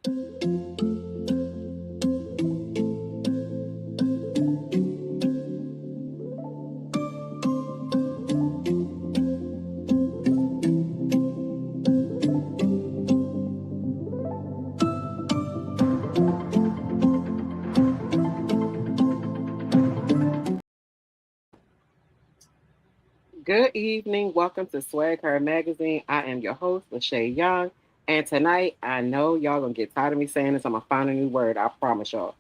Good evening. Welcome to Swag Her Magazine. I am your host, Lachey Young. And tonight, I know y'all gonna get tired of me saying this. I'm gonna find a new word. I promise y'all.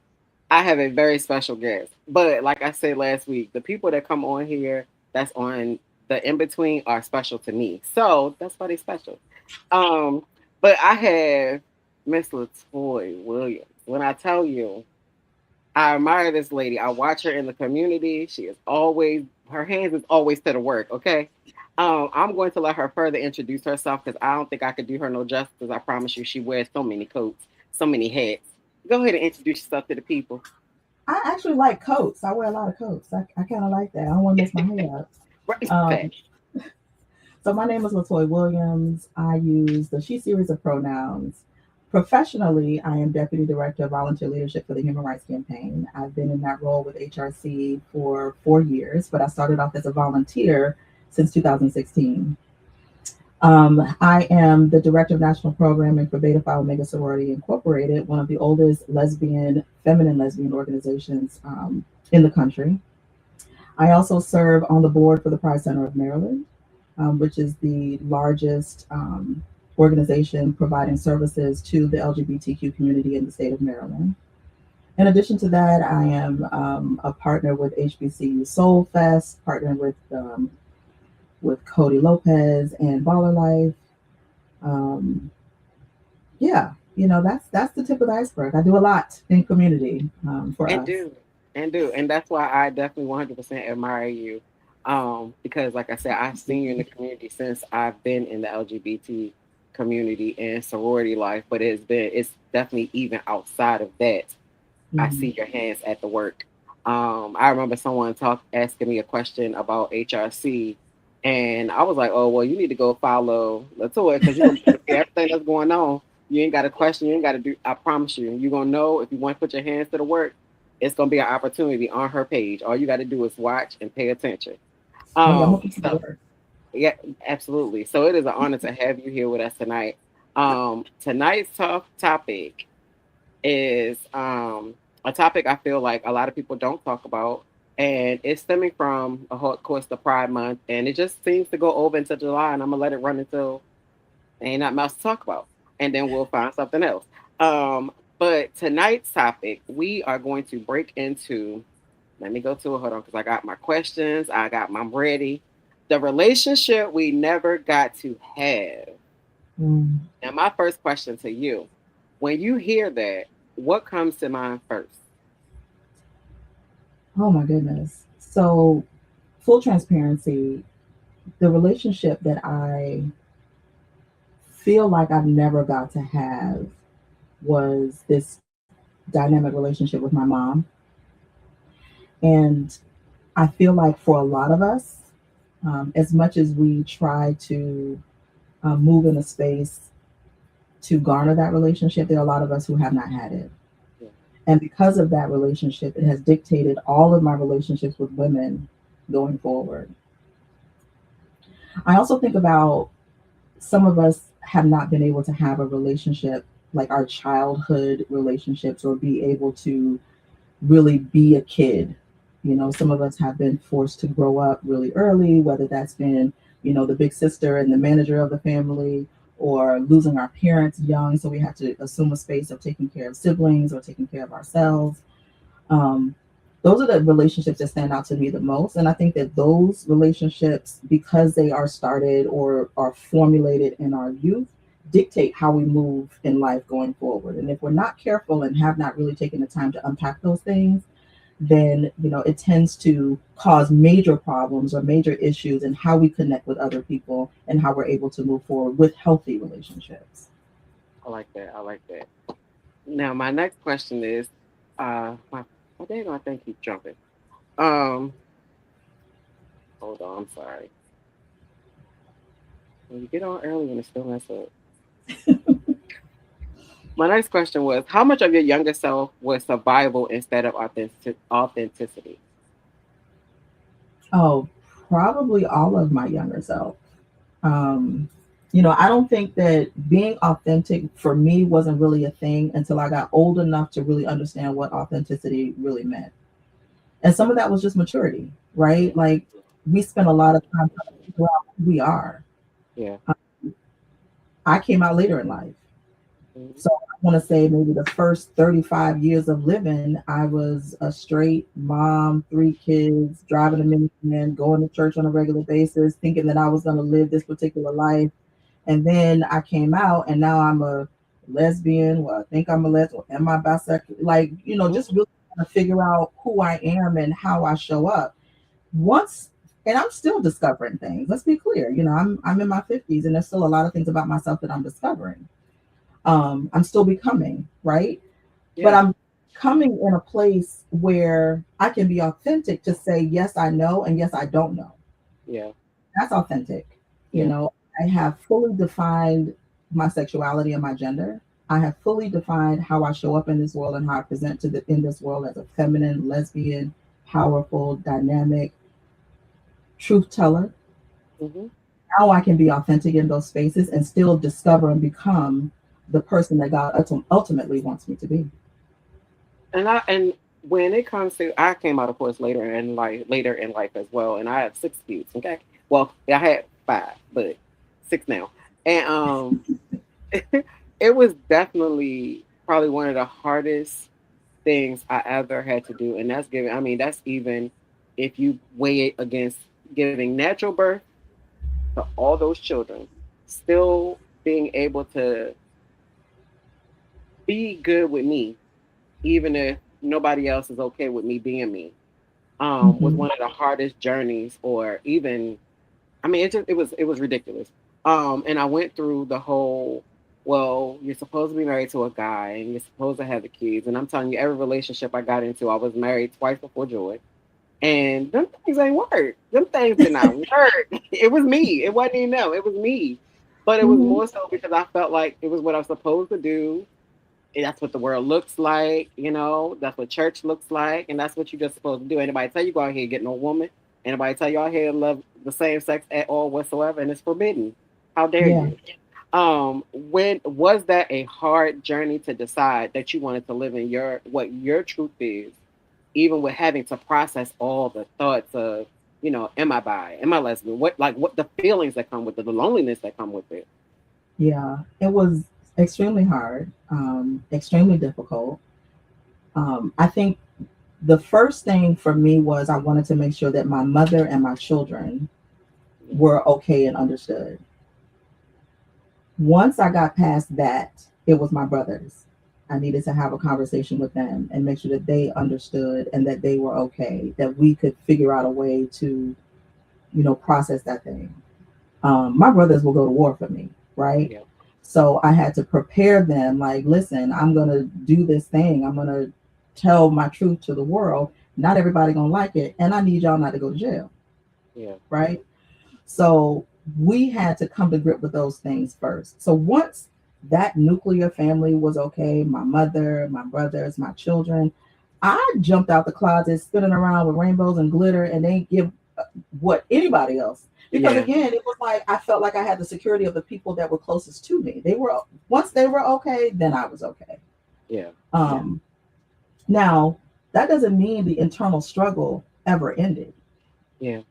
I have a very special guest. But like I said last week, the people that come on here that's on the in between are special to me. So that's why they special. Um, but I have Miss Latoy Williams. When I tell you, I admire this lady. I watch her in the community. She is always her hands is always to the work. Okay. I'm going to let her further introduce herself because I don't think I could do her no justice. I promise you, she wears so many coats, so many hats. Go ahead and introduce yourself to the people. I actually like coats. I wear a lot of coats. I kind of like that. I don't want to mess my hair up. Right. Um, so my name is Latoy Williams. I use the she series of pronouns. Professionally, I am Deputy Director of Volunteer Leadership for the Human Rights Campaign. I've been in that role with HRC for 4 years, but I started off as a volunteer since 2016. I am the Director of National Programming for Beta Phi Omega Sorority Incorporated, one of the oldest feminine lesbian organizations in the country. I also serve on the board for the Pride Center of Maryland, which is the largest organization providing services to the LGBTQ community in the state of Maryland. In addition to that, I am a partner with HBCU Soul Fest, partnered with Cody Lopez and Baller Life. Um, yeah, that's the tip of the iceberg. I do a lot in community for And us. do. And that's why I definitely 100% admire you. Because like I said, I've seen you in the community since I've been in the LGBT community and sorority life, but it's definitely even outside of that. I Mhm. see your hands at the work. I remember someone asking me a question about HRC, and I was like, "Oh, well, you need to go follow Latoya because you're gonna be able to see everything that's going on. You ain't got a question. You ain't got to do. I promise you, you're gonna know if you want to put your hands to the work. It's gonna be an opportunity on her page. All you got to do is watch and pay attention. Oh yeah, I'm gonna put you to So work. yeah, absolutely. So it is an honor to have you here with us tonight. Tonight's topic is a topic I feel like a lot of people don't talk about, and it's stemming from, of course, the Pride Month, and it just seems to go over into July, and I'm gonna let it run until ain't nothing else to talk about, and then we'll find something else. Um, but tonight's topic, we are going to break into. Let me go to it. Hold on, because I got my questions. I'm ready. The relationship we never got to have. Mm. Now, my first question to you: when you hear that, what comes to mind first? Oh my goodness. So, full transparency, the relationship that I feel like I've never got to have was this dynamic relationship with my mom. And I feel like for a lot of us, as much as we try to move in a space to garner that relationship, there are a lot of us who have not had it. Yeah. And because of that relationship, it has dictated all of my relationships with women going forward. I also think about some of us have not been able to have a relationship like our childhood relationships or be able to really be a kid. Some of us have been forced to grow up really early, whether that's been, the big sister and the manager of the family, or losing our parents young. So we have to assume a space of taking care of siblings or taking care of ourselves. Um, those are the relationships that stand out to me the most. And I think that those relationships, because they are started or are formulated in our youth, dictate how we move in life going forward. And if we're not careful and have not really taken the time to unpack those things, then it tends to cause major problems or major issues in how we connect with other people and how we're able to move forward with healthy relationships. I like that. I like that. Now, my next question is, my dad, I think keep jumping. Um, hold on. I'm sorry. When you get on early and it still mess up. My next question was, how much of your younger self was survival instead of authenticity? Oh, probably all of my younger self. Um, I don't think that being authentic for me wasn't really a thing until I got old enough to really understand what authenticity really meant. And some of that was just maturity, right? Like we spend a lot of time trying to figure out who we are. Yeah. I came out later in life. Mhm. So I want to say maybe the first 35 years of living, I was a straight mom, 3 kids, driving a minivan, going to church on a regular basis, thinking that I was going to live this particular life. And then I came out and now I'm a lesbian. Well, I think I'm a lesbian. Am I bisexual? Like, just really trying to figure out who I am and how I show up. Once, and I'm still discovering things. Let's be clear. I'm in my 50s and there's still a lot of things about myself that I'm discovering. I'm still becoming, right? But Yeah. I'm coming in a place where I can be authentic to say, yes, I know, and yes, I don't know. Yeah. That's authentic. You Yeah. know, I have fully defined my sexuality and my gender. I have fully defined how I show up in this world and how I present in this world as a feminine, lesbian, powerful, dynamic truth teller. Hmm. Now I can be authentic in those spaces and still discover and become the person that God ultimately wants me to be. And when it comes to, I came out, of course, later in life as well, and I have 6 kids. Okay, well, I had five, but six now, and it was definitely probably one of the hardest things I ever had to do, and that's giving. I mean, that's even if you weigh it against giving natural birth to all those children, still being able to be good with me, even if nobody else is okay with me being me, was Mm-hmm. one of the hardest journeys, or even, I mean, it was ridiculous. And I went through the whole, well, you're supposed to be married to a guy and you're supposed to have the kids. And I'm telling you, every relationship I got into, I was married twice before Joy. And them things ain't work. Them things did not work. It was me. It wasn't even them. It was me. But it was Mm-hmm. more so because I felt like it was what I was supposed to do. And that's what the world looks like, that's what church looks like, and that's what you're just supposed to do. Anybody tell you go out here and get no woman, anybody tell you out here and love the same sex at all whatsoever, and it's forbidden. How dare Yeah. you? When was that a hard journey to decide that you wanted to live in what your truth is, even with having to process all the thoughts of, am I bi, am I lesbian, what the feelings that come with it, the loneliness that come with it? Yeah. It was extremely hard, extremely difficult. I think the first thing for me was I wanted to make sure that my mother and my children Yeah, were okay and understood. Once I got past that, it was my brothers. I needed to have a conversation with them and make sure that they understood and that they were okay, that we could figure out a way to, process that thing. My brothers will go to war for me, right? yeah, So I had to prepare them like, listen, I'm going to do this thing. I'm going to tell my truth to the world. Not everybody going to like it. And I need y'all not to go to jail, yeah, right? So we had to come to grip with those things first. So once that nuclear family was okay, my mother, my brothers, my children, I jumped out the closet spinning around with rainbows and glitter and they give what anybody else. Because yeah, again, it was like I felt like I had the security of the people that were closest to me. They were once they were okay, then I was okay. yeah, Um, Now that doesn't mean the internal struggle ever ended yeah,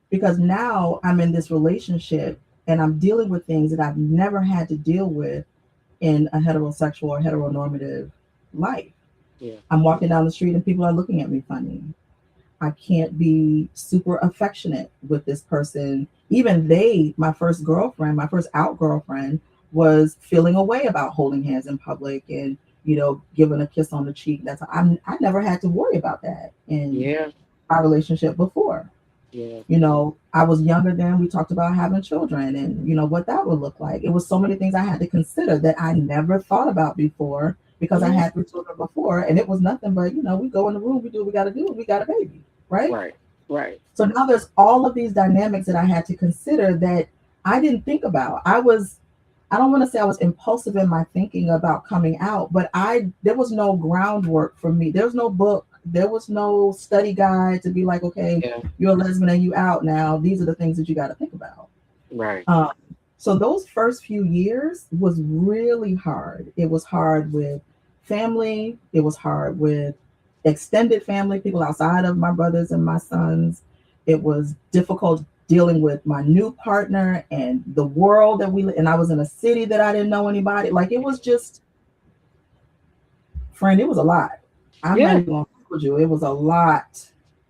because now I'm in this relationship and I'm dealing with things that I've never had to deal with in a heterosexual or heteronormative life. yeah, I'm walking down the street and people are looking at me funny. I can't be super affectionate with this person. Even my first girlfriend, my first out girlfriend, was feeling a way about holding hands in public and giving a kiss on the cheek. I never had to worry about that in yeah, our relationship before. yeah, I was younger then. We talked about having children and what that would look like. It was so many things I had to consider that I never thought about before because I yeah. had 3 children before, and it was nothing but we go in the room, we do what we got to do, we got a baby, right? Right, right, So now there's all of these dynamics that I had to consider that I didn't think about. I was I don't want to say I was impulsive in my thinking about coming out, but there was no groundwork for me. There was no book. There was no study guide to be like, okay, Yeah. you're a lesbian and you out now. These are the things that you got to think about. Right. Um, so those first few years was really hard. It was hard with family. It was hard with extended family, people outside of my brothers and my sons. It was difficult dealing with my new partner and the world that and I was in a city that I didn't know anybody. Like it was just, friend, it was a lot. I'm not Yeah. even gonna hold you. It was a lot.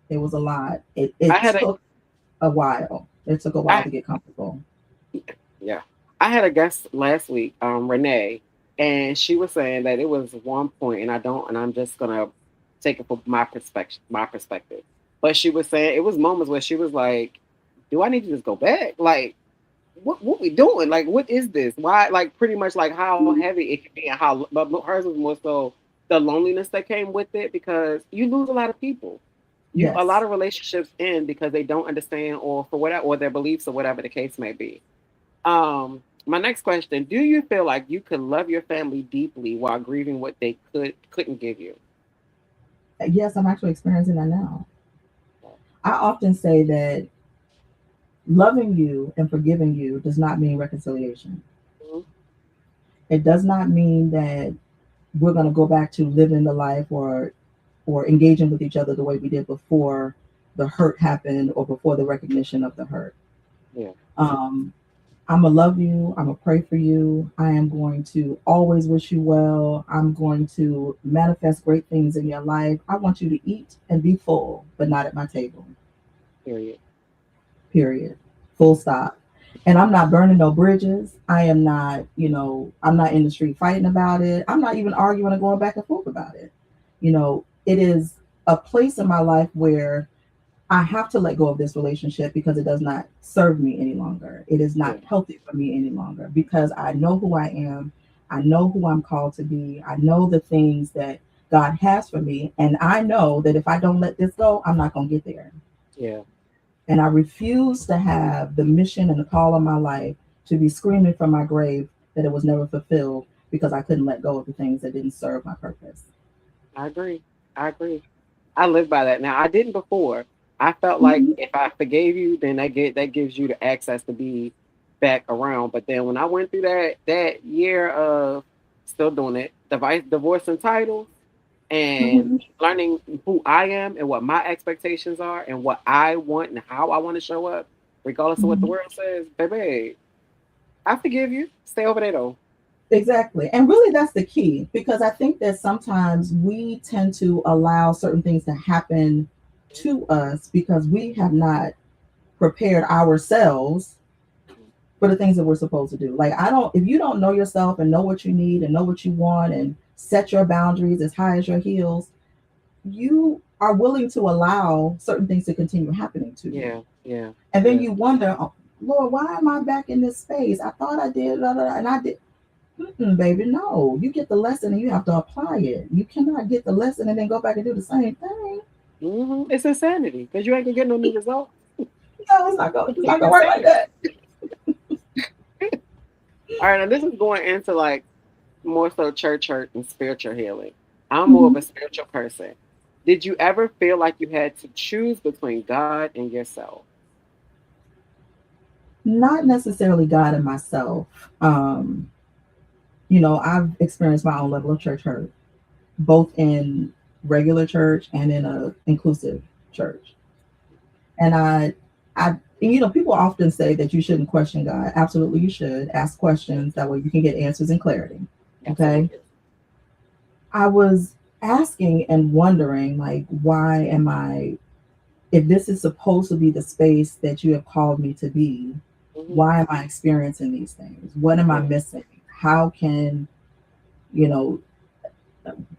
It was a lot. It I it had a took a while. It took a while I to get comfortable. yeah. I had a guest last week, Renee, and she was saying that it was one point, and I'm just gonna take it from my perspective. But she was saying it was moments where she was like, "Do I need to just go back? Like, what we doing? Like, what is this? Why? Like, pretty much like how heavy it can be, and how but hers was more so the loneliness that came with it because you lose a lot of people. A lot Yes. of relationships end because they don't understand or for whatever or their beliefs or whatever the case may be. My next question: do you feel like you could love your family deeply while grieving what they couldn't give you? Yes, I'm actually experiencing that now. I often say that loving you and forgiving you does not mean reconciliation. Mhm. It does not mean that we're going to go back to living the life or engaging with each other the way we did before the hurt happened or before the recognition of the hurt. Yeah, Um, I'm gonna love you. I'm gonna pray for you. I am going to always wish you well. I'm going to manifest great things in your life. I want you to eat and be full, but not at my table. period. Period. Full stop. And I'm not burning no bridges. I am not, I'm not in the street fighting about it. I'm not even arguing and going back and forth about it. It is a place in my life where I have to let go of this relationship because it does not serve me any longer. It is Yeah, not healthy for me any longer because I know who I am. I know who I'm called to be. I know the things that God has for me. And I know that if I don't let this go, I'm not going to get there. yeah, And I refuse to have the mission and the call of my life to be screaming from my grave that it was never fulfilled because I couldn't let go of the things that didn't serve my purpose. I agree. I agree. I live by that now. I didn't before. I felt like Mhm. if I forgave you, then that gives you the access to be back around. But then when I went through that year of still doing it, divorce and titles, and Mhm. learning who I am and what my expectations are and what I want and how I want to show up, regardless of what the Mhm. world says, baby, I forgive you. Stay over there though. Exactly. And really, that's the key because I think that sometimes we tend to allow certain things to happen to us because we have not prepared ourselves for the things that we're supposed to do. Like, if you don't know yourself and know what you need and know what you want and set your boundaries as high as your heels, you are willing to allow certain things to continue happening to you. Yeah, yeah, And then yeah. you wonder, oh, Lord, why am I back in this space? I thought I did, and I did. Baby, no. You get the lesson and you have to apply it. You cannot get the lesson and then go back and do the same thing. It's insanity because you ain't gonna get no new results. No, it's not gonna work like Insanity. that. All right, now this is going into like more so church hurt and spiritual healing. I'm more of Mhm. a spiritual person. Did you ever feel like you had to choose between God and yourself? Not necessarily God and myself. I've experienced my own level of church hurt, both in regular church and in a inclusive church. And people often say that you shouldn't question God. Absolutely, you should ask questions. That way, you can get answers and clarity. Okay. Absolutely. I was asking and wondering, like, why am I, if this is supposed to be the space that you have called me to be, Hmm. why am I experiencing these things? What am I Yeah. missing? How can, you know,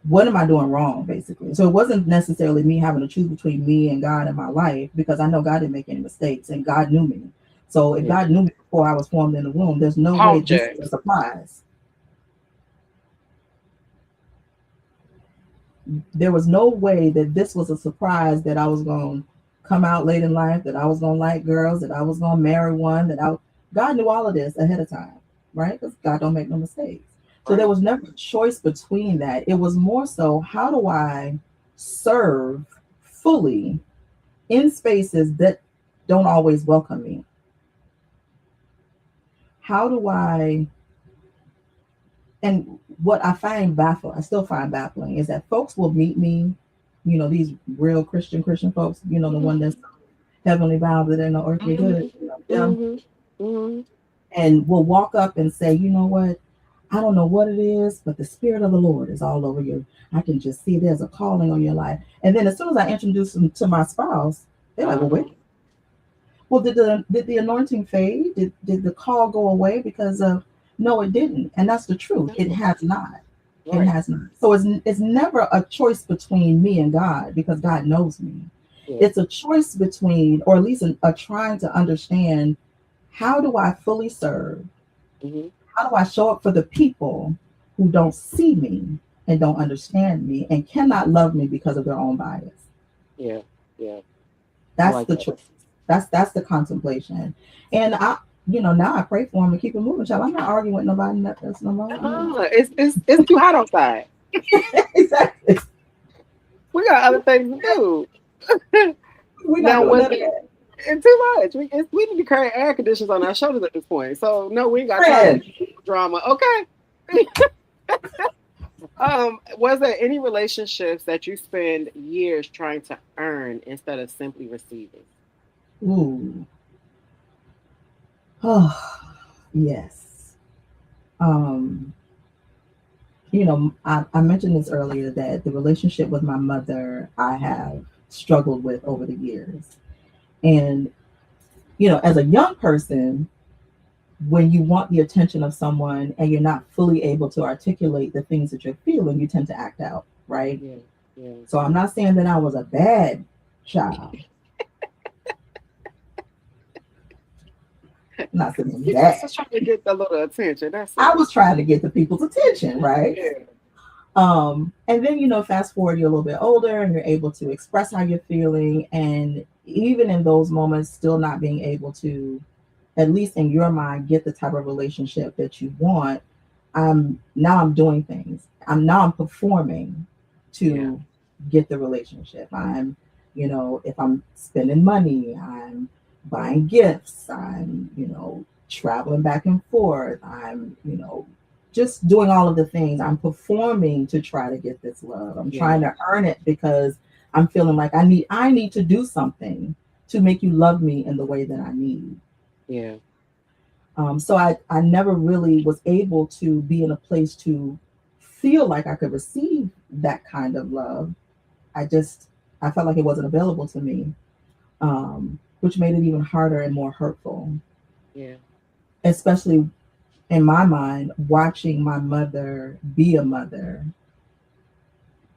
what am I doing wrong, basically? So it wasn't necessarily me having to choose between me and God in my life because I know God didn't make any mistakes and God knew me. So if Yeah. God knew me before I was formed in the womb, there's no way Pump this is a jacks. surprise. There was no way that this was a surprise that I was going to come out late in life, that I was going to like girls, that I was going to marry one, God knew all of this ahead of time. right? Because God don't make no mistakes. So there Right. was never a choice between that. It was more so, how do I serve fully in spaces that don't always welcome me? How do I, and what I find baffling, I still find baffling, is that folks will meet me, these real Christian folks, the Mhm. one that's heavenly bound that ain't no earthly Mhm. good, them, Mhm. Mhm. and will walk up and say, you know what? I don't know what it is, but the Spirit of the Lord is all over you. I can just see there's a calling on your life. And then as soon as I introduce them to my spouse, they're like, well, Uh-huh. wait. Well, did the anointing fade? Did the call go away because of? No, it didn't. And that's the truth. It No. has not. It Right. has not. So it's never a choice between me and God because God knows me. Yeah. It's a choice between, or at least a trying to understand, how do I fully serve? Mhm. How do I show up for the people who don't see me and don't understand me and cannot love me because of their own bias? Yeah. Yeah. I That's like the that. choice. That's the contemplation. And now I pray for them and keep it moving, child. I'm not arguing with nobody. That's no more. It's too hot outside. Exactly. We got other things to do. We're not Now, doing was none of it that. too much? We need to carry air conditioners on our shoulders at this point. So no, we ain't got time Friend. for drama. Okay. Was there any relationships that you spend years trying to earn instead of simply receiving? Ooh. Oh, yes. Um, I mentioned this earlier that the relationship with my mother I have struggled with over the years. And, as a young person, when you want the attention of someone and you're not fully able to articulate the things that you're feeling, you tend to act out, right? Yeah, yeah. So I'm not saying that I was a bad child. I'm not saying You just that. was trying to get a little attention. That's I it. was trying to get the people's attention, right? Yeah, And then, fast forward, you're a little bit older and you're able to express how you're feeling. And even in those moments, still not being able to, at least in your mind, get the type of relationship that you want. I'm doing things. I'm performing yeah, to get the relationship. If I'm spending money, I'm buying gifts, I'm, traveling back and forth, I'm, just doing all of the things. I'm performing to try to get this love. I'm yeah, trying to earn it because I'm feeling like I need to do something to make you love me in the way that I need. yeah, So I never really was able to be in a place to feel like I could receive that kind of love. I felt like it wasn't available to me, which made it even harder and more hurtful, yeah, especially in my mind, watching my mother be a mother,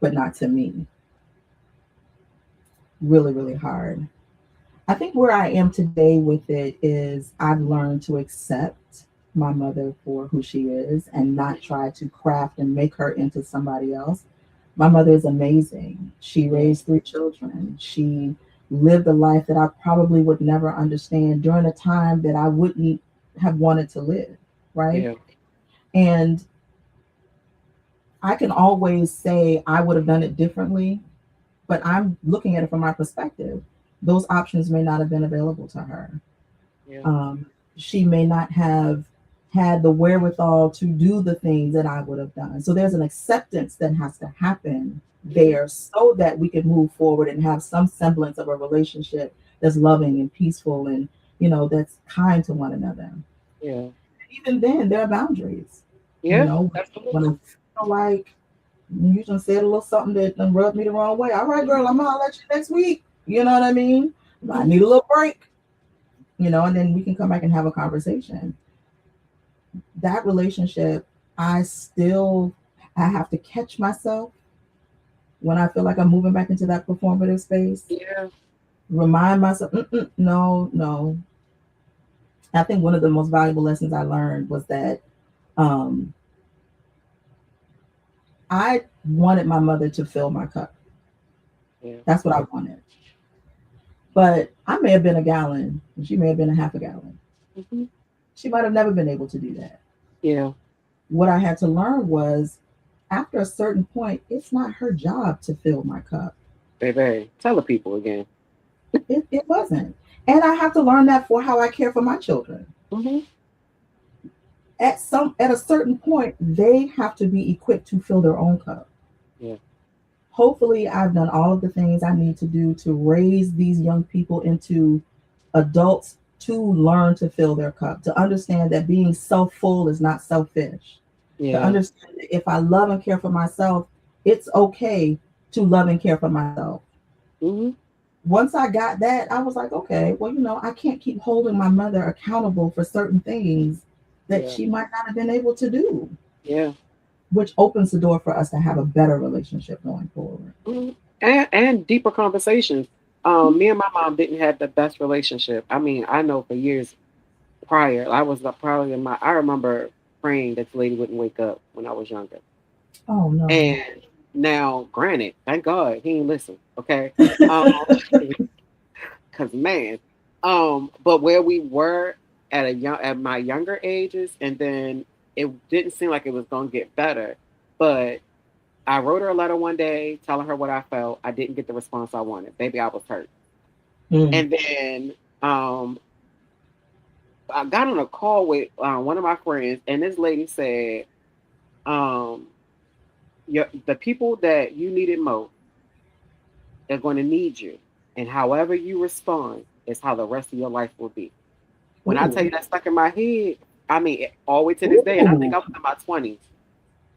but not to me. Really, really hard. I think where I am today with it is I've learned to accept my mother for who she is and not try to craft and make her into somebody else. My mother is amazing. She yeah, raised three children. She lived a life that I probably would never understand during a time that I wouldn't have wanted to live, right? yeah, And I can always say I would have done it differently, but I'm looking at it from my perspective. Those options may not have been available to her. yeah, um, she may not have had the wherewithal to do the things that I would have done. So there's an acceptance that has to happen hmm, there so that we can move forward and have some semblance of a relationship that's loving and peaceful and, that's kind to one another. yeah, Even then, there are boundaries. You yeah. know, when I Absolutely. feel like you just said a little something that done rubbed me the wrong way. All right, girl, I'm gonna holler at you next week. You know what I mean? I Hmm. need a little break, and then we can come back and have a conversation. That relationship, I have to catch myself when I feel like I'm moving back into that performative space. Yeah, Remind myself, no, no. I think one of the most valuable lessons I learned was that um, I wanted my mother to fill my cup. yeah, That's what I wanted. But I may have been a gallon, and she may have been a half a gallon. hmm, She might have never been able to do that. Yeah, What I had to learn was after a certain point, it's not her job to fill my cup. baby. Tell the people again. It wasn't. And I have to learn that for how I care for my children. Hmm. At a certain point, they have to be equipped to fill their own cup. Yeah, Hopefully, I've done all of the things I need to do to raise these young people into adults to learn to fill their cup, to understand that being self full is not selfish, to yeah. understand that if I love and care for myself, it's okay to love and care for myself. Hmm. Once I got that, I was like, okay, well, I can't keep holding my mother accountable for certain things that Yeah, she might not have been able to do, yeah. which opens the door for us to have a better relationship going forward. Mhm. And deeper conversations. Me and my mom didn't have the best relationship. I mean, I know for years prior, I was probably in my. I remember praying that the lady wouldn't wake up when I was younger. Oh, no. And now, granted, thank God he ain't listen. Okay, um, because man, but where we were at my younger ages, and then it didn't seem like it was gonna get better, but I wrote her a letter one day telling her what I felt. I didn't get the response I wanted. Baby, I was hurt. Mm. And then I got on a call with one of my friends, and this lady said, um, the people that you needed most, they're going to need you. And however you respond is how the rest of your life will be. When I tell Ooh. you that stuck in my head, I mean, all the way to this day, and I think Ooh. I was in my 20s.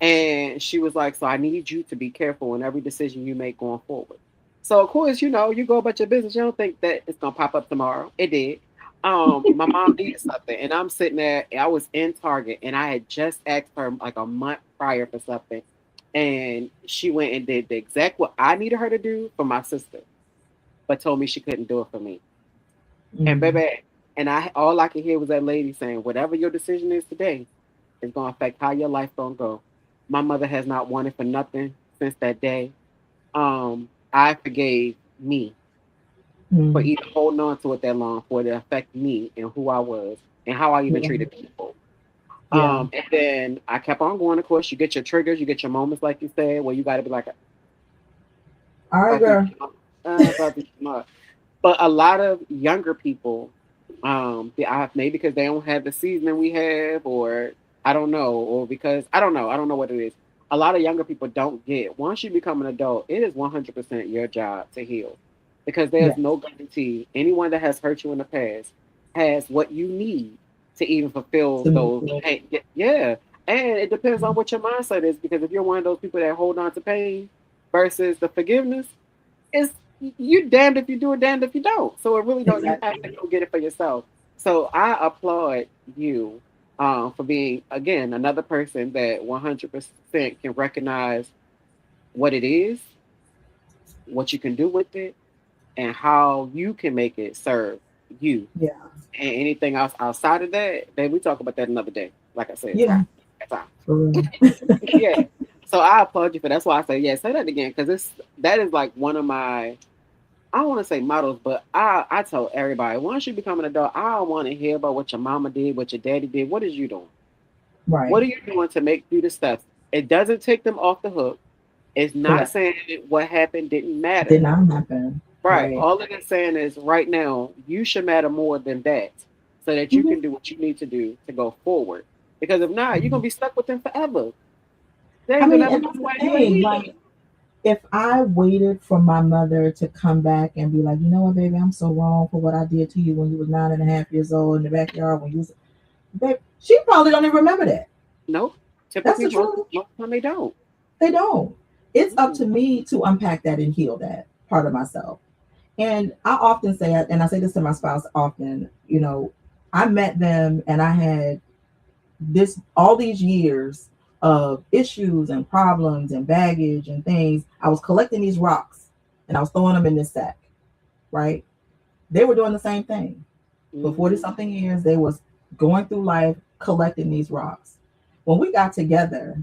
And she was like, so I need you to be careful in every decision you make going forward. So of course, you go about your business. You don't think that it's gonna pop up tomorrow. It did. My mom needed something, and I'm sitting there. I was in Target, and I had just asked her like a month prior for something, and she went and did the exact what I needed her to do for my sister, but told me she couldn't do it for me. And Mm. baby, and I all I could hear was that lady saying, "Whatever your decision is today, is gonna affect how your life gonna go." My mother has not wanted for nothing since that day. I forgave me for Mm. even holding on to it that long, for it to affect me and who I was and how I even Yeah. treated people. Yeah. And then I kept on going. Of course, you get your triggers, you get your moments, like you said, where you got to be like, All right, about to, girl. about to, but a lot of younger people, maybe because they don't have the seasoning we have, or I don't know, or because I don't know what it is. A lot of younger people don't get once you become an adult, it is 100% your job to heal, because there's Yes. no guarantee anyone that has hurt you in the past has what you need to even fulfill To move those. forward. Yeah, and it depends on what your mindset is, because if you're one of those people that hold on to pain versus the forgiveness, it's you damned if you do it, damned if you don't. So it really don't. You have to Exactly. go get it for yourself. So I applaud you for being again another person that 100% can recognize what it is, what you can do with it, and how you can make it serve you. Yeah. And anything else outside of that, babe, we talk about that another day. Like I said, Yeah. time. For real. Yeah. So I applaud you for that's why I say yeah. Say that again, because that is like one of my, I don't want to say models, but I tell everybody once you become an adult, I don't want to hear about what your mama did, what your daddy did. What is you doing? Right. What are you doing to make do the stuff? It doesn't take them off the hook. It's not Correct. saying that what happened didn't Did matter. not happen. Right. Right. All it is saying is right now you should matter more than that, so that you Hmm. can do what you need to do to go forward. Because if not, you're gonna be stuck with them forever. They I ain't gonna mean, ever and get that's the away. You ain't thing. leaving. Like, if I waited for my mother to come back and be like, you know what, baby, I'm so wrong for what I did to you when you was 9.5 years old in the backyard when you was, babe, she probably don't even remember that. Nope. That's Typically, the truth. most of the time they don't. They don't. It's up Mm-mm. to me to unpack that and heal that part of myself. And I often say, and I say this to my spouse often, I met them and I had all these years of issues and problems and baggage and things. I was collecting these rocks and I was throwing them in this sack, right? They were doing the same thing. For 40 Mm-hmm. something years, they was going through life collecting these rocks. When we got together,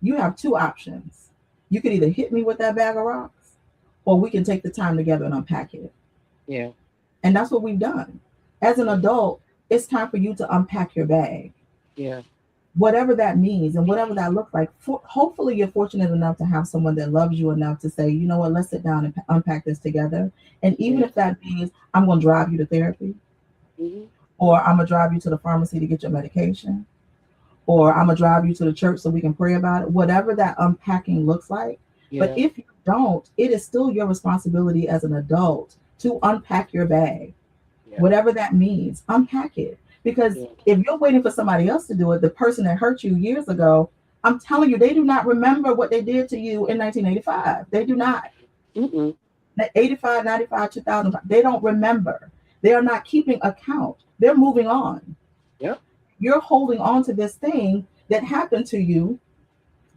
you have two options. You could either hit me with that bag of rocks or we can take the time together and unpack it. Yeah. And that's what we've done. As an Yeah. adult, it's time for you to unpack your bag. Yeah. whatever that means and whatever that looks like. Hopefully, you're fortunate enough to have someone that loves you enough to say, you know what, let's sit down and unpack this together. And even Yeah. if that means I'm going to drive you to therapy, Hmm. or I'm going to drive you to the pharmacy to get your medication, or I'm going to drive you to the church so we can pray about it, whatever that unpacking looks like. But Yeah. if you don't, it is still your responsibility as an adult to unpack your bag, Yeah. whatever that means, unpack it. Because Yeah. if you're waiting for somebody else to do it, the person that hurt you years ago, I'm telling you, they do not remember what they did to you in 1985. They do not. Mm-mm. 85, 95, 2005, they don't remember. They are not keeping account. They're moving on. Yep. You're holding on to this thing that happened to you,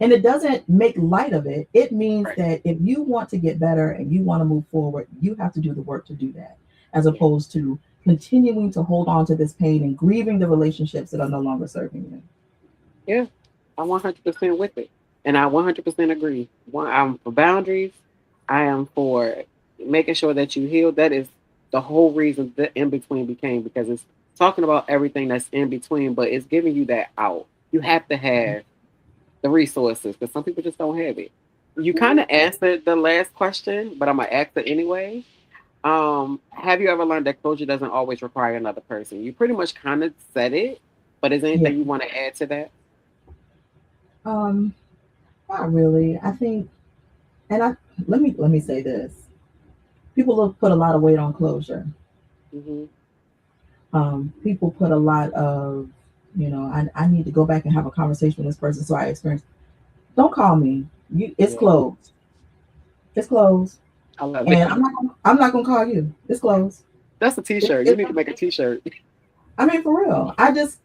and it doesn't make light of it. It means Right. that if you want to get better and you want to move forward, you have to do the work to do that, as Yeah. opposed to continuing to hold on to this pain and grieving the relationships that are no longer serving you. Yeah. I'm 100% with it. And I 100% agree. I'm for boundaries. I am for making sure that you heal. That is the whole reason the in between became, because it's talking about everything that's in between, but it's giving you that out. You have to have the resources because some people just don't have it. You kind Mhm. of answered the last question, but I'm gonna ask it anyway. Have you ever learned that closure doesn't always require another person? You pretty much kind of said it, but is there Yeah. anything you want to add to that? Um, Not really. I think, and I let me say this. People have put a lot of weight on closure. Mm-hmm. People put a lot of, I need to go back and have a conversation with this person so I experience. Don't call me. It's Yeah, closed. It's closed. I love it. And I'm not gonna call you. It's closed. That's a It, T-shirt. You it, need to make a T-shirt. I mean, for real. I just,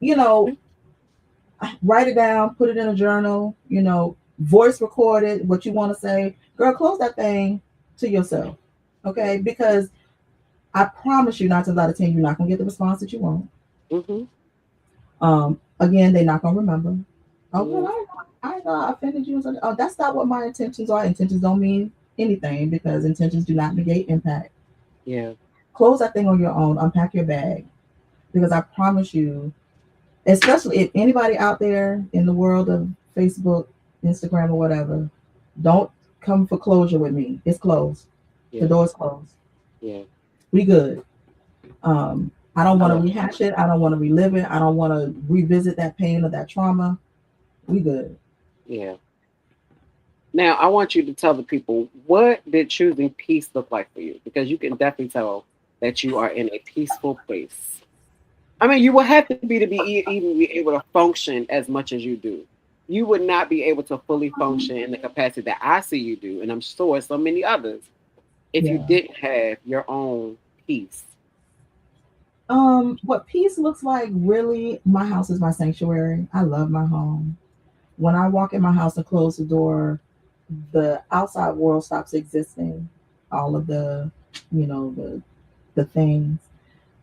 write it down, put it in a journal, voice record it, what you want to say. Girl, close that thing to yourself. Yeah. Okay? Because I promise you, 9 times out of 10, you're not gonna get the response that you want. Mm-hmm. Again, they're not gonna remember. Oh, Mm-hmm. well, I know I offended you. Oh, that's not what my intentions are. Intentions don't mean anything because intentions do not negate impact. Yeah. Close that thing on your own. Unpack your bag because I promise you, especially if anybody out there in the world of Facebook, Instagram, or whatever, don't come for closure with me. It's closed. The Yeah. door's closed. Yeah. We good. I don't I want to love it. rehash it. I don't want to relive it. I don't want to revisit that pain or that trauma. We good. Yeah. Now I want you to tell the people, what did choosing peace look like for you? Because you can definitely tell that you are in a peaceful place. I mean, you will have to be even be able to function as much as you do. You would not be able to fully function in the capacity that I see you do, and I'm sure so many others, if you Yeah. didn't have your own peace. What peace looks like, really, my house is my sanctuary. I love my home. When I walk in my house and close the door, the outside world stops existing. All of the things.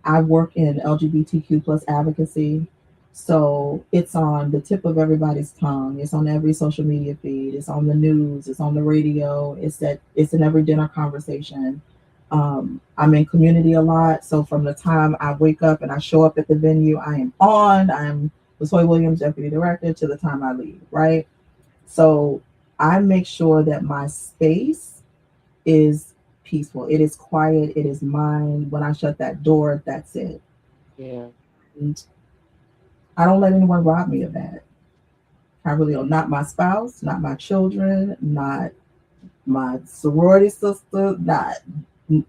I work in LGBTQ plus advocacy, so it's on the tip of everybody's tongue. It's on every social media feed. It's on the news. It's on the radio. It's in every dinner conversation. I'm in community a lot, so from the time I wake up and I show up at the venue, I am on. I'm Latoya Williams, deputy director, to the time I leave. Right, so I make sure that my space is peaceful. It is quiet. It is mine. When I shut that door, that's it. Yeah, And I don't let anyone rob me of that. I really don't. Not my spouse, not my children, not my sorority sister, not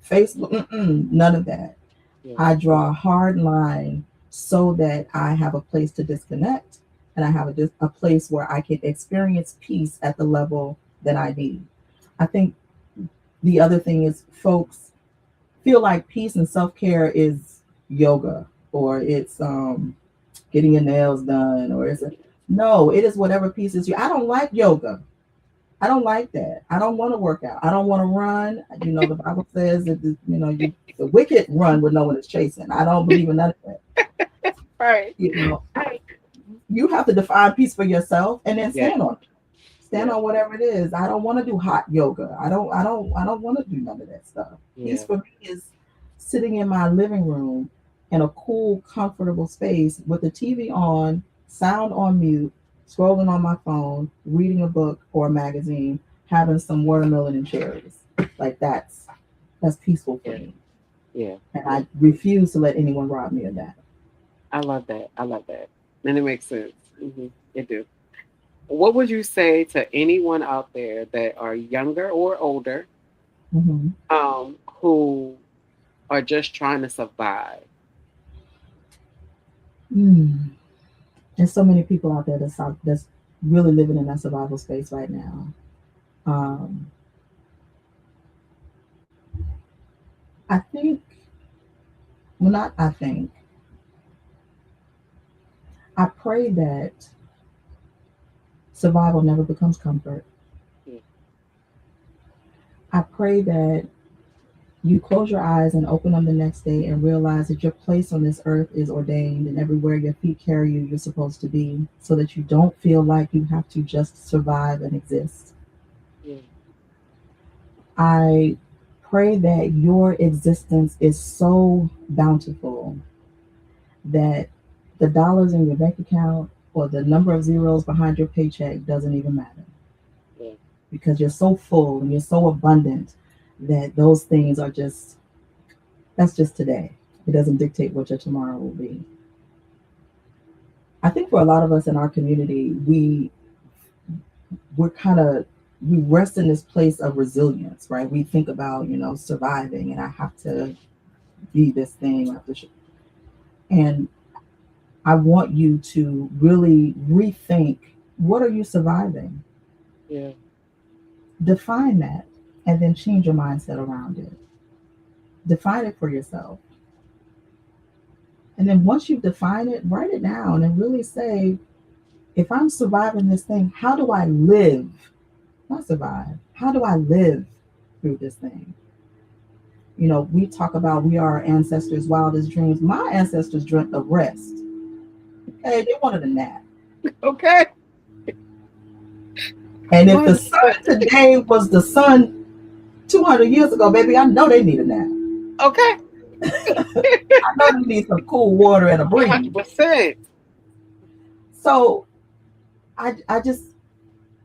Facebook, none of that. yeah, I draw a hard line so that I have a place to disconnect and I have a place where I can experience peace at the level that I need. I think the other thing is folks feel like peace and self care is yoga or it's getting your nails done or no, it is whatever peace is you. I don't like yoga. I don't like that. I don't want to work out. I don't want to run. The Bible says that the wicked run when no one is chasing. I don't believe in none of that. right. You know, you have to define peace for yourself and then Yeah, stand on it. Stand yeah, on whatever it is. I don't want to do hot yoga. I don't want to do none of that stuff. Peace yeah, for me is sitting in my living room in a cool, comfortable space with the TV on, sound on mute, scrolling on my phone, reading a book or a magazine, having some watermelon and cherries. Like that's peaceful for Yeah. me. Yeah. And Yeah. I refuse to let anyone rob me of that. I love that. I love that. And it makes sense. It do. What would you say to anyone out there that are younger or older, Hmm. who are just trying to survive? Mm. There's so many people out there that's really living in that survival space right now. Um, I think, well, not I think, I pray that survival never becomes comfort. Yeah. I pray that you close your eyes and open them the next day and realize that your place on this earth is ordained, and everywhere your feet carry you, you're supposed to be, so that you don't feel like you have to just survive and exist. Yeah. I pray that your existence is so bountiful that the dollars in your bank account or the number of zeros behind your paycheck doesn't even matter, Yeah. because you're so full and you're so abundant that those things are just, that's just today. It doesn't dictate what your tomorrow will be. I think for a lot of us in our community, we're kind of, we rest in this place of resilience, right? We think about, surviving, and I have to be this thing. And I want you to really rethink, what are you surviving? Yeah. Define that, and then change your mindset around it. Define it for yourself. And then once you define it, write it down and really say, if I'm surviving this thing, how do I live? Not survive. How do I live through this thing? We talk about we are our ancestors' wildest dreams. My ancestors dreamt of rest. Okay, they wanted a nap. Okay. And if the sun today was the sun 200 years ago, baby, I know they need a nap. Okay. I know they need some cool water and a breeze. 100%. So I just,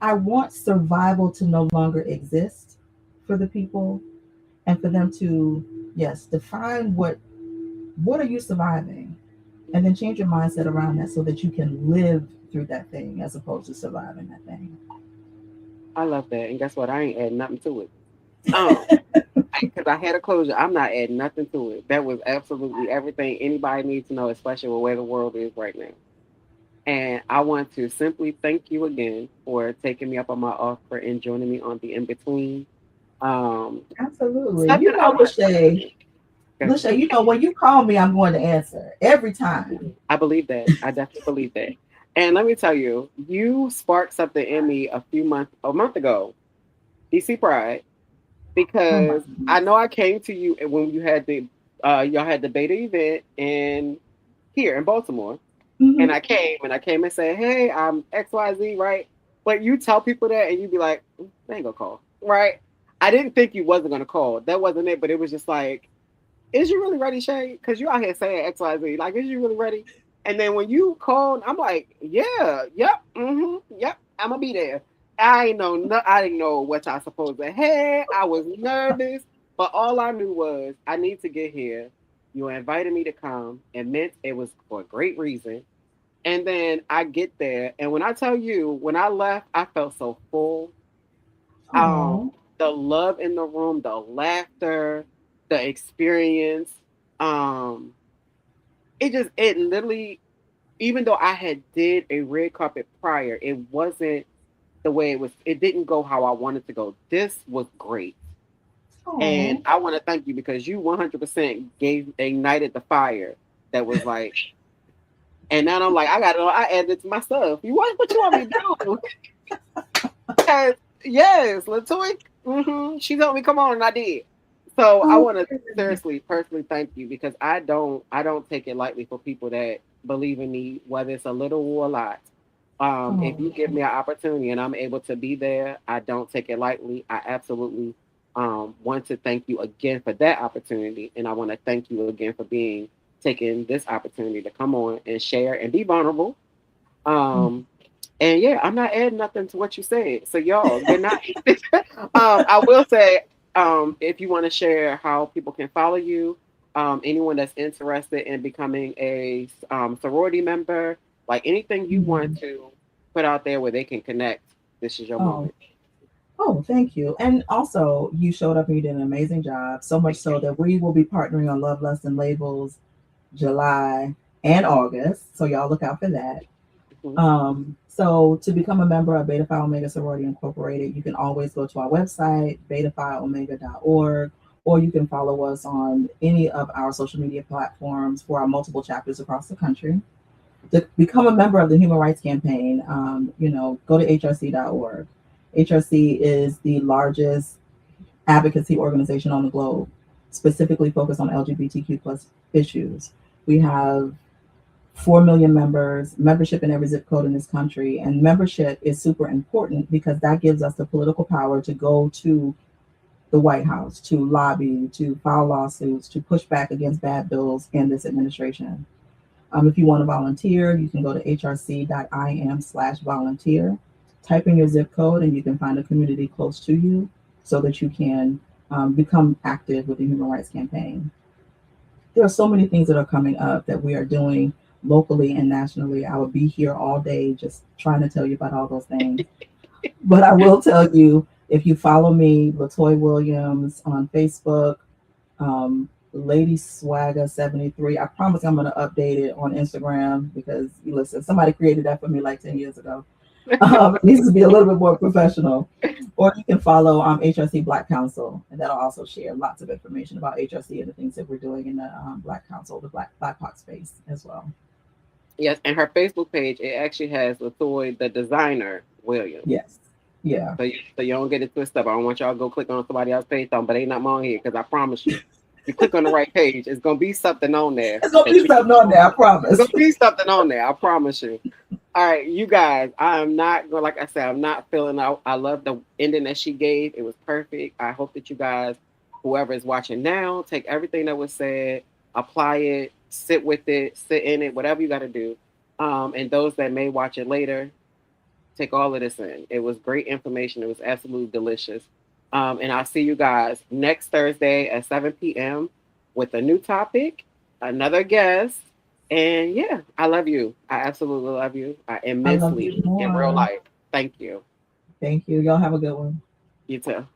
I want survival to no longer exist for the people, and for them to, yes, define what are you surviving, and then change your mindset around that so that you can live through that thing as opposed to surviving that thing. I love that. And guess what? I ain't adding nothing to it. Um, because I had a closure. I'm not adding nothing to it. That was absolutely everything anybody needs to know, especially with where the world is right now. And I want to simply thank you again for taking me up on my offer and joining me on the in between. Um, Absolutely. something I want to. Lachey, when you call me, I'm going to answer every time. I believe that. I definitely believe that. And let me tell you, you sparked something in me a month ago, DC Pride, Oh my because I goodness. know I came to you when you had y'all had the beta event in here in Baltimore, and Hmm. I came and said, hey, I'm XYZ, right? But you tell people that, and you be like, they ain't gonna call, right? I didn't think you wasn't gonna call. That wasn't it, but it was just like, is you really ready, Shay? Because you out here saying XYZ. Like, is you really ready? And then when you called, I'm like, yeah, yep, yep, I'm gonna be there. I didn't know what I supposed to have. I was nervous, but all I knew was I need to get here. You invited me to come, and meant it was for a great reason. And then I get there, and when I tell you, when I left, I felt so full. um Oh. the love in the room, the laughter, the experience, um it literally, even though I had did a red carpet prior, it wasn't the way it didn't go how I wanted to go. This was great. And Oh. I want to thank you because you 100% gave ignited the fire that was like, and now I'm like, I added it to my stuff. What you want me to do? 'Cause, yes, Latoya, she told me come on, and I did. So I Oh. want to seriously, personally thank you because I don't take it lightly for people that believe in me, whether it's a little or a lot. If Oh. you give me an opportunity and I'm able to be there, I don't take it lightly. I absolutely want to thank you again for that opportunity, and I want to thank you again for taking this opportunity to come on and share and be vulnerable, And yeah, I'm not adding nothing to what you said. So y'all, good night. I will say, if you want to share how people can follow you, anyone that's interested in becoming a sorority member, like anything you want Mhm. to put out there where they can connect, this is your Oh, moment. oh, thank you. And also, you showed up and you did an amazing job. So much Thank so that we will be partnering on Love Lust and Labels July and August. So y'all look out for that. you. So to become a member of Beta Phi Omega Sorority Incorporated, you can always go to our website, betaphiomega.org, or you can follow us on any of our social media platforms for our multiple chapters across the country. To become a member of the Human Rights Campaign, go to hrc.org. HRC is the largest advocacy organization on the globe, specifically focused on LGBTQ plus issues. We have 4 million members, membership in every zip code in this country. And membership is super important because that gives us the political power to go to the White House, to lobby, to file lawsuits, to push back against bad bills in this administration. If you want to volunteer, you can go to hrc.im/volunteer, type in your zip code, and you can find a community close to you so that you can become active with the Human Rights Campaign. There are so many things that are coming up that we are doing locally and nationally. I would be here all day just trying to tell you about all those things. But I will tell you, if you follow me, Latoy Williams on Facebook, Lady Swagger 73. I promise I'm gonna update it on Instagram because you listen, somebody created that for me like 10 years ago. It needs to be a little bit more professional. Or you can follow HRC Black Council, and that'll also share lots of information about HRC and the things that we're doing in the Black Council, the Black space as well. Yes, and her Facebook page, it actually has Latoy, the designer, Williams. Yes. Yeah. So you don't get it twisted up. I don't want y'all to go click on somebody else's page, but ain't nothing on here because I promise you, you click on the right page, it's gonna be something on there. There's gonna be something on there, I It's promise. gonna be something on there. I promise you. All right, you guys. I am not going. Like I said, I'm not feeling out. I love the ending that she gave. It was perfect. I hope that you guys, whoever is watching now, take everything that was said, apply it, sit with it, sit in it, whatever you got to do. And those that may watch it later, take all of this in. It was great information. It was absolutely delicious. And I'll see you guys next Thursday at 7 p.m. with a new topic, another guest. And yeah, I love you. I absolutely love you. I I love you immensely in real more. life. Thank you. Thank you. Y'all have a good one. You too.